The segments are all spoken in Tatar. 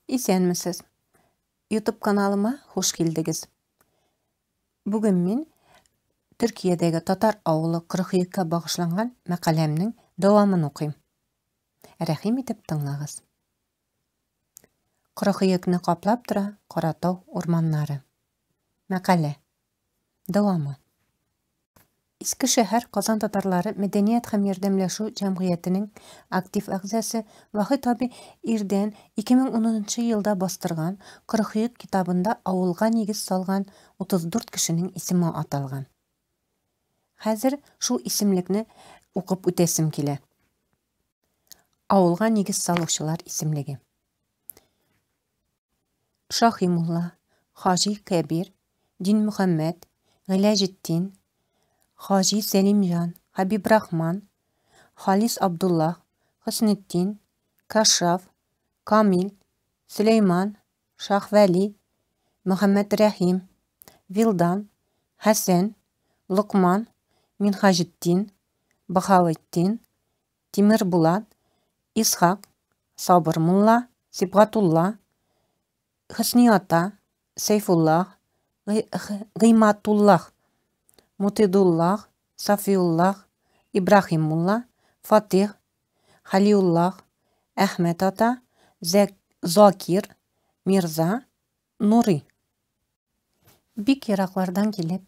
Esenmisiz? YouTube kanalıma hoş geldiniz. Bugün men Türkiye'deki Tatar avulu 42'ye bağışlangan makalemning davamını okuyayım. Rahim etip tыңлаңыз. 42'ni qaplap tura Qoratau ormanları. Makale. Davamı. Eski şehir Kazan Tatarları Medeniyet hem Yardımlaşu Cemiyeti'nin aktif a'zası Vahid abi Irden 2010 yılda bastırgan 42 kitabında avulga negiz salgan 34 kişinin ismi atalgan. Hazır şu isimlikni okup ötesim kile. Avulga negiz saluvchilar isimligi. Şahimullah, Haji Kabir, Din Muhammed, Ghilajiddin, Haji Selimjan, Habib Rahman, Halis Abdullah, Husniddin, Kashraf, Kamil, Süleyman, Şahveli, Muhammed Rahim, Vildan, Hasan, Luqman, Minhajiddin, Bahavettin, Timir Bulat, İshak, Sabır Mulla, Sibgatullah, Husniyata, Seyfullah, Gıymatullah, Mutidullah, Safiullah, İbrahimullah, Fatih, Haliullah, Ahmet Ata, Zakir, Mirza, Nuri. Bik yaraklardan gelip,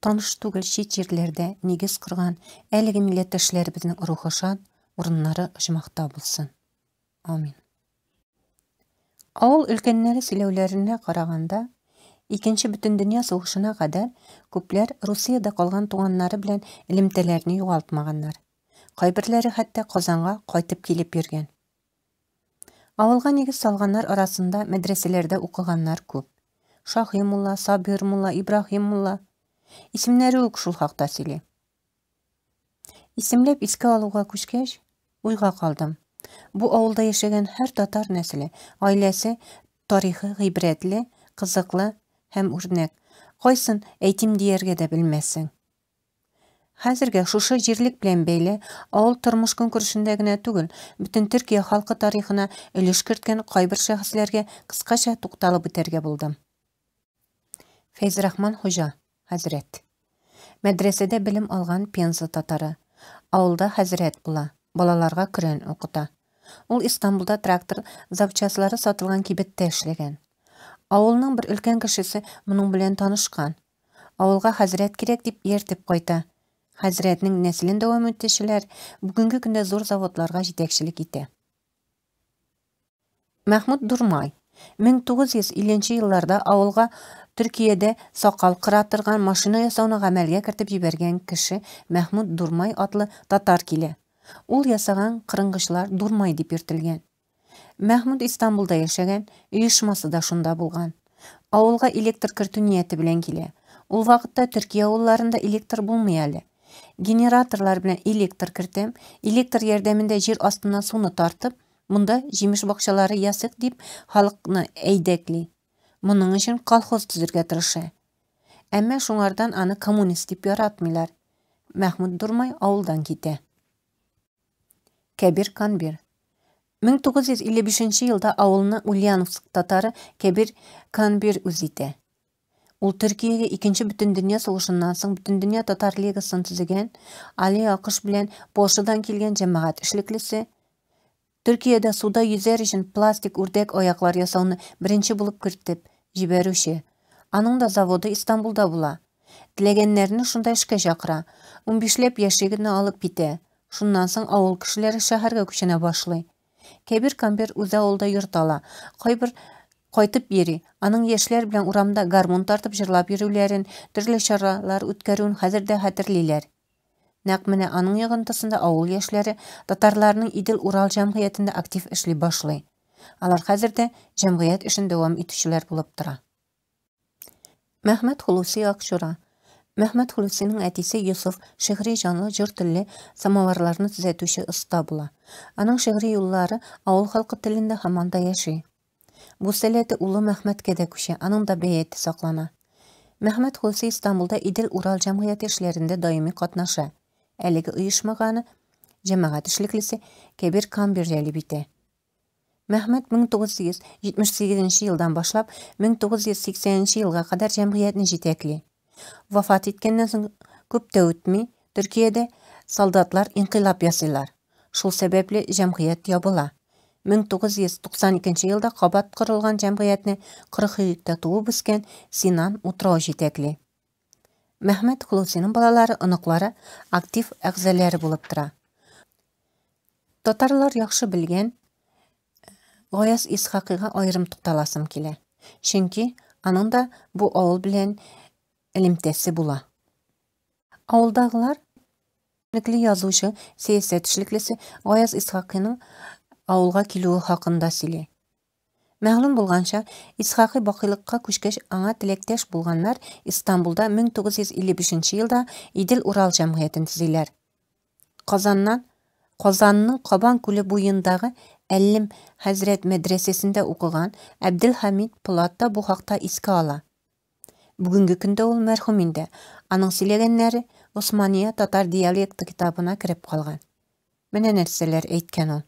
tanış түгел шет жерлерде негіз құрған әлігі милләттәшләребезнең рухы шат, урыннары ожмакта булсын. Амин. Авыл өлкәннәре сөйләүләренә караганда, Икенче бөтен дөнья сугышына кадәр күпләр Русиядә калган туганнары белән элемтәләрне югалтмаганнар. Кайберләре хәтта Казанга кайтып килеп йөргән. Авылга нигез салганнар арасында мәдрәсәләрдә укыганнар күп. Шахимулла, Сабирмулла, Ибрахимулла исемнәре үк шул хакта сөйли. Исемләп искә алуга күчкәч, уйга калдым. Бу авылда яшәгән һәр татар нәселе, аиләсе тарихы гыйбрәтле, кызыклы һәм үрнәк. Кайсын әйтим дияргә дә белмәссең. Хәзергә шушы җирлек белән бәйле авыл тормыш көнкүрешендә генә түгел, бөтен Төркия халкы тарихына өлеш керткән кайбер шәхесләргә кыскача тукталып үтәргә булдым. Фәйзрахман Хуҗа, хәзрәт. Мәдрәсәдә белем алган Пенза татары. Авылда хәзрәт була, балаларга Коръән укыта. Ул Истанбулда трактор запчаслары сатылган кибеттә эшләгән. Авылның бер өлкән кешесе моның белән танышкан. Авылга хәзрәт кирәк дип ияртеп кайта. Хәзрәтнең нәселен дәвам итүчеләр бүгенге көндә зур заводларга җитәкчелек итә. Мәхмүд Дурмай 1950 елларда авылга Төркиядә сакал кыратырган машина ясауны гамәлгә кертеп җибәргән кеше Мәхмүд Дурмай атлы татар килә. Ул ясаган кырынгычлар Дурмай дип йөртелгән. Мәхмүд Истанбулда яшәгән, оешмасы да шунда булган. Авылга электр кертү нияте белән килә. Ул вакытта Төркия авылларында электр булмый әле. Генераторлар белән электр кертәм, электр ярдәмендә җир астына суны тартып, монда җимеш бакчалары ясык дип халыкны әйдәкли. Моның өчен колхоз төзергә тырыша. Әмма шуңардан аны коммунист дип яратмыйлар. Мәхмүд Дурмай авылдан китә. Кәбир Канбир 1955 елда авылны Ульяновск татары Кәбир Канбир үз итә. Ул Төркиягә икенче бөтен дөнья сугышыннан соң бөтен дөнья татар лигасын төзегән, Али Акыш белән Польшадан килгән җәмәгать эшлеклесе. Төркиядә суда йөзәр өчен пластик үрдәк аяклар ясауны беренче булып кертеп җибәрүче. Аның да заводы Истанбулда була. Теләгәннәрне шунда эшкә чакыра. 15ләп яшьлегенә алып китә. Шуннан соң авыл кешеләре шәһәргә күченә башлый. Кәбир Канбир үз авылда йорт ала. Кайбер кайтып йөри. Аның яшьләр белән урамда гармун тартып җырлап йөрүләрен, төрле чаралар үткәрүен хәзердә хәтерлиләр. Нәкъ менә аның йогынтысында авыл яшьләре татарларның Идел Урал җәмгыятендә актив эшли башлый. Алар хәзердә җәмгыять эшен дәвам итүчеләр булып тора. Мәхмәт Хулуси Акчура. Мәхмәт Хулусиның әтисе Юсуф шигъри җанлы җыр телле самаварларны төзәтүче оста була. Аның шигъри юллары авыл халкы телендә һаман да яши. Бу сәләте улы Мәхмәткә дә күчә, аның да бәяте саклана. Мәхмәт Хулуси Истанбулда Идел Урал җәмгыяте эшләрендә даими катнаша. Әлеге оешмаганы җәмәгать эшлеклесе Кәбир Канбир җәлеп итә. Мәхмәт 1978 жылдан башлап 1980 жылға қадар жәмғиятны жетәкле. Вафат еткеннен соң көп тә үтмей, Түркияда солдатлар инқилап ясыйлар. Шул сәбәпле жәмғият ябыла. 1992 жылда қабат құрылған жәмғиятны 40-та туып үскен Синан Утрау жетәкле. Мәхмәт Хулусинның балалары, ыныклары актив әгъзалары булып тора. Татарлар яхшы белгән Гаяз Исхакыйга айрым тукталасым килә. Чөнки аның да бу авыл белән элемтәсе була. Авылдагылар никле язучы, сәясәт эшлеклесе Гаяз Исхакыйның авылга килүе хакында сөйли. Мәгълүм булганча, Исхакый бакыйлыкка күчкәч аңа теләктәш булганнар Истанбулда 1955 елда Идел Урал җәмгыятен төзиләр. Казанның Кабан күле буендагы Әллим хәзрәт мәдрәсәсендә укыган Әбделхамид Пулат та бу хакта искә ала. Бүгенге көндә ул мәрхүм инде. Аның сөйләгәннәре Османия татар диалекты китабына кирип калган. Менә нәрсәләр әйткән ул.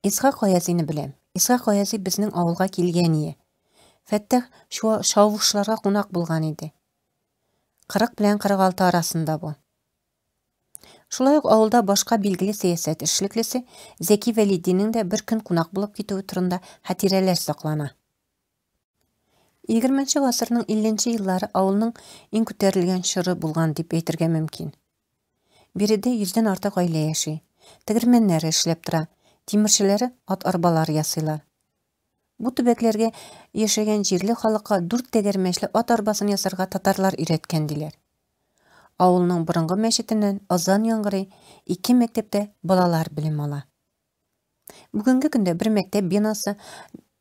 Исхак Гаязине беләм. Исхак Гаязи безнең авылга килгән ие. Фәттәх шавышларга кунак булган иде. 40 белән 46 арасында бу. Шулай ук авылда башка билгеле сәясәт эшлеклесе Зәки Вәлидинең дә бер көн кунак булып китүе турында хатирәләр саклана. 20 гасырның 50 еллары авылның иң күтәрелгән чоры булган дип әйтергә мөмкин. Биредә 100дән артык гаилә яши. Тегермәннәре эшләп тора, тимерчеләре ат арбалар ясыйлар. Бу төбәкләргә яшәгән җирле халыкка 4 тәгәрмәчле ат арбасын ясарга татарлар өйрәткән диләр. Авылның борынгы мәчетеннән азан яңгырый, 2 мәктәптә балалар белем ала. Бүгенге көндә бер мәктәп бинасы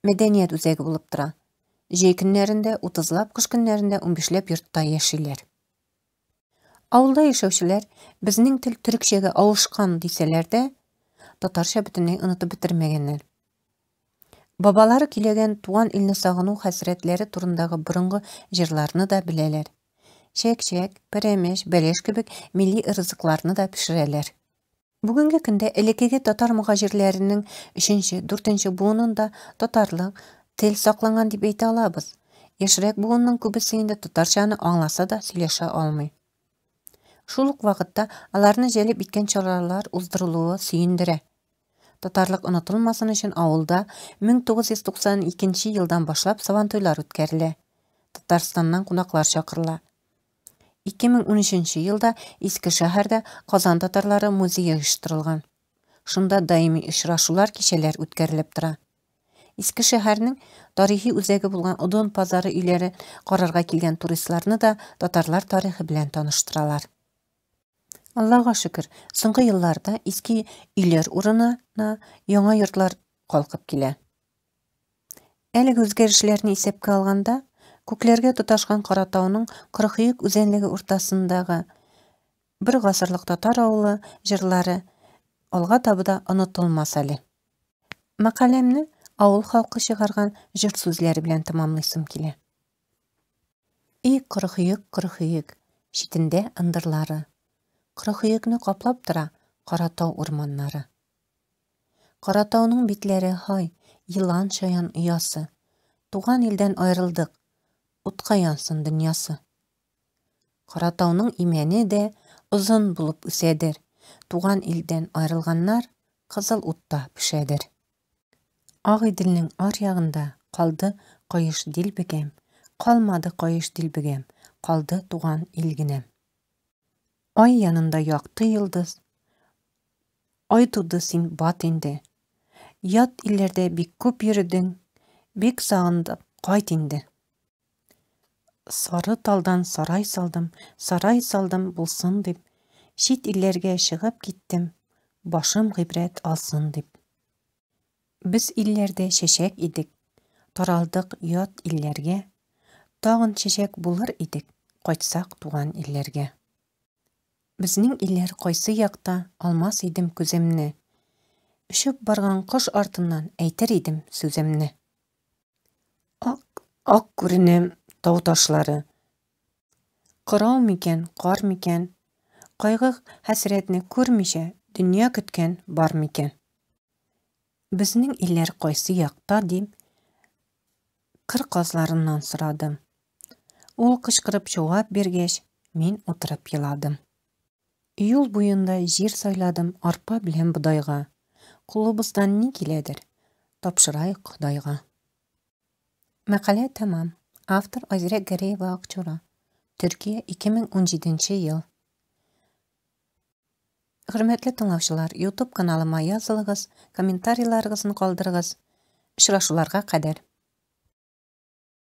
мәдәният үзәге булып тора. Җәй көннәрендә 30лап, кыш көннәрендә 15ләп йортта яшиләр. Авылда яшәүчеләр безнең тел төрекчәгә авышкан дисәләр дә, татарча бөтенләй онытып бетермәгәннәр. Бабалары киләгән туган илне сагыну хәсрәтләре турындагы борынгы җырларны да беләләр. Чәк-чәк, пәрәмәч, бәлеш кебек милли ризыкларны да пешерәләр. Бүгенге көндә элеккеге татар мухаҗирләренең 3-4 буынында татарлык тел сакланган дип әйтә алабыз. Яшьрәк буынның күбесе инде татарчаны аңласа да сөйләшә алмый. Шул ук вакытта аларны җәлеп иткән чаралар уздырылуы сөендерә. Татарлык онытылмасын өчен авылда 1992 елдан башлап сабантуйлар үткәрелә. Татарстаннан кунаклар чакырыла. 2013 елда Иске шәһәрдә Казан татарлары музее оештырылган. Шунда даими очрашулар, кичәләр үткәрелеп тора. Иске шәһәрнең тарихи үзәге булган Удон пазары өйләре карарга килгән туристларны да татарлар тарихы белән таныштыралар. Аллага шөкер, соңгы елларда иске өйләр урынына яңа йортлар калкып килә. Әлеге үзгәрешләрне исәпкә алганда, күкләргә тоташкан Каратауның Кырык үзәнлеге уртасындагы бер гасырлык татар авылы җырлары алга табыда онытылмас әле. Мәкаләмне авыл халкы чыгарган җыр сүзләре белән тәмамлыйсым килә. И Кырык, читендә ындырлары. Кырык каплап тора Каратау урманнары. Каратауның битләре һай, йылан шаян оясы. Туган илдән аерылдык, утка янсын дөньясы. Каратауның имәне дә озын булып үсәдер. Туган илдән аерылганнар кызыл утта пешәдер. Ак Иделнең аръягында калды кайыш дилбегәм, калмады кайыш дилбегәм, калды туган ил генә. Ай янында якты йылдыз, ай туды син бат инде. Ят илләрдә бик күп йөрдең, бик сагындым, кайт инде. Сары талдан сарай салдым булсын дип, чит илләргә чыгып киттем, башым гыйбрәт алсын дип. Без илләрдә чәчәк идек, таралдык ят илләргә, тагын чәчәк булыр идек, кайтсак туган илләргә. Безнең илләр кайсы якта, алмас идем күземне. Өшеп барган кош артыннан әйтер идем сүземне. Ак күренем тау ташлары. Кырау микән, кар микән, кайгы хәсрәтне күрмичә, дөнья көткән бар микән. Безнең илләр кайсы якта дип кыр казларыннан сорадым. Ул кычкырып җавап биргәч, мин утырып еладым. Юл буенда җир сайладым арпа белән бодайга. Кулыбыздан ни киләдер? Тапшырайык Худайга. Мәкалә тәмам. Автор Азира Гәрәева Акчура. Төркия 2017 ел. Хөрмәтле тыңлаучылар, YouTube каналыма язылыгыз, комментарийларыгызны калдырыгыз. Очрашуларга кадәр.